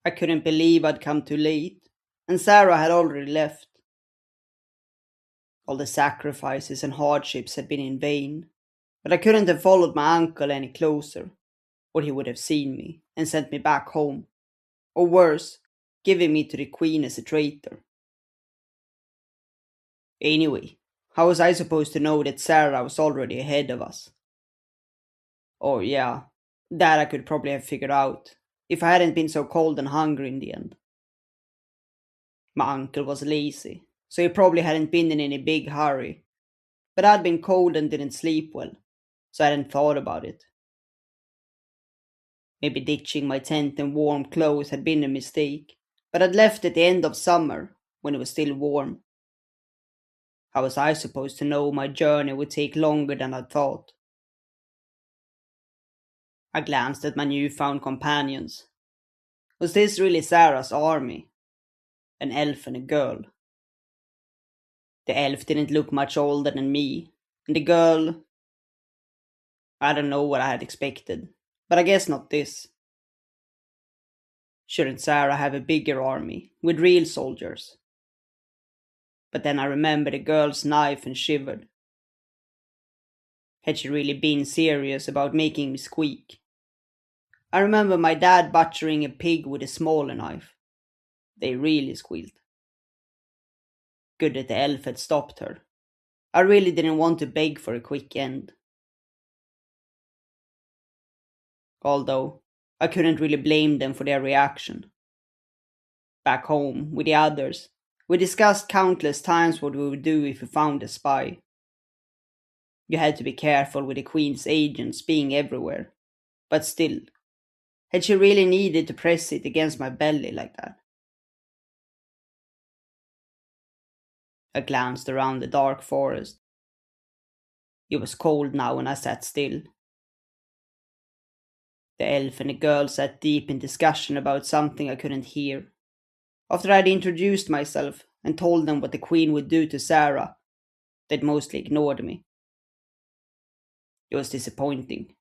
I couldn't believe I'd come too late, and Sara had already left. All the sacrifices and hardships had been in vain, but I couldn't have followed my uncle any closer, or he would have seen me and sent me back home, or worse, giving me to the Queen as a traitor. Anyway, how was I supposed to know that Sara was already ahead of us? Oh, yeah, that I could probably have figured out, if I hadn't been so cold and hungry in the end. My uncle was lazy, so he probably hadn't been in any big hurry, but I'd been cold and didn't sleep well, so I hadn't thought about it. Maybe ditching my tent and warm clothes had been a mistake, but I'd left at the end of summer, when it was still warm. How was I supposed to know my journey would take longer than I'd thought? I glanced at my newfound companions. Was this really Sara's army? An elf and a girl. The elf didn't look much older than me, and the girl, I don't know what I had expected, but I guess not this. Shouldn't Sara have a bigger army, with real soldiers? But then I remembered the girl's knife and shivered. Had she really been serious about making me squeak? I remember my dad butchering a pig with a smaller knife. They really squealed. Good that the elf had stopped her. I really didn't want to beg for a quick end. Although, I couldn't really blame them for their reaction. Back home, with the others, we discussed countless times what we would do if we found a spy. You had to be careful with the Queen's agents being everywhere, but still, had she really needed to press it against my belly like that? I glanced around the dark forest. It was cold now and I sat still. The elf and the girl sat deep in discussion about something I couldn't hear. After I'd introduced myself and told them what the Queen would do to Sara, they'd mostly ignored me. It was disappointing.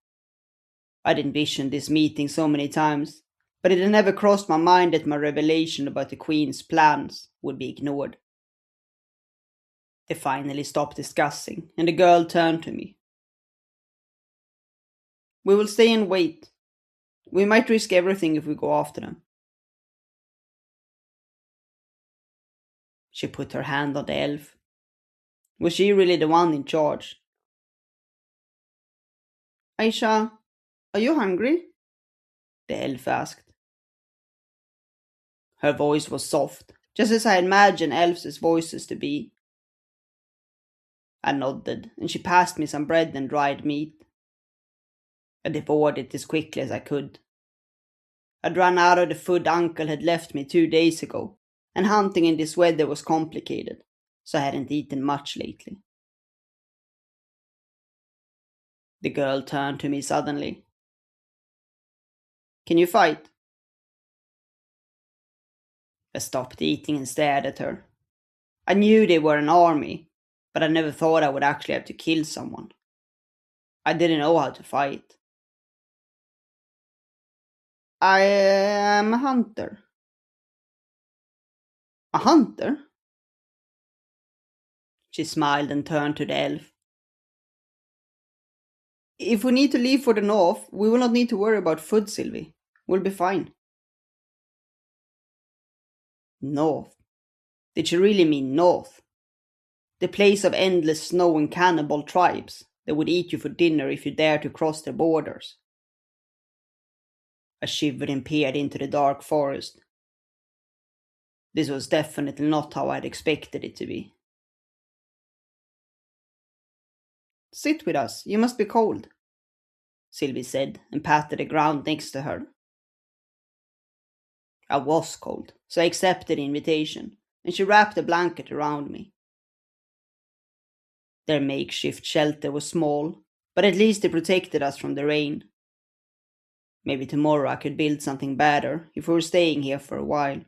I'd envisioned this meeting so many times, but it had never crossed my mind that my revelation about the Queen's plans would be ignored. They finally stopped discussing, and the girl turned to me. We will stay and wait. We might risk everything if we go after them. She put her hand on the elf. Was she really the one in charge? Aisha, are you hungry? The elf asked. Her voice was soft, just as I imagined elves' voices to be. I nodded, and she passed me some bread and dried meat. I devoured it as quickly as I could. I'd run out of the food Uncle had left me 2 days ago, and hunting in this weather was complicated, so I hadn't eaten much lately. The girl turned to me suddenly. Can you fight? I stopped eating and stared at her. I knew they were an army, but I never thought I would actually have to kill someone. I didn't know how to fight. I am a hunter. A hunter? She smiled and turned to the elf. If we need to leave for the north, we will not need to worry about food, Silvi. We'll be fine. North? Did she really mean north? The place of endless snow and cannibal tribes that would eat you for dinner if you dared to cross their borders. I shivered and peered into the dark forest. This was definitely not how I'd expected it to be. Sit with us, you must be cold, Silvi said and patted the ground next to her. I was cold, so I accepted the invitation, and she wrapped a blanket around me. Their makeshift shelter was small, but at least it protected us from the rain. Maybe tomorrow I could build something better if we were staying here for a while.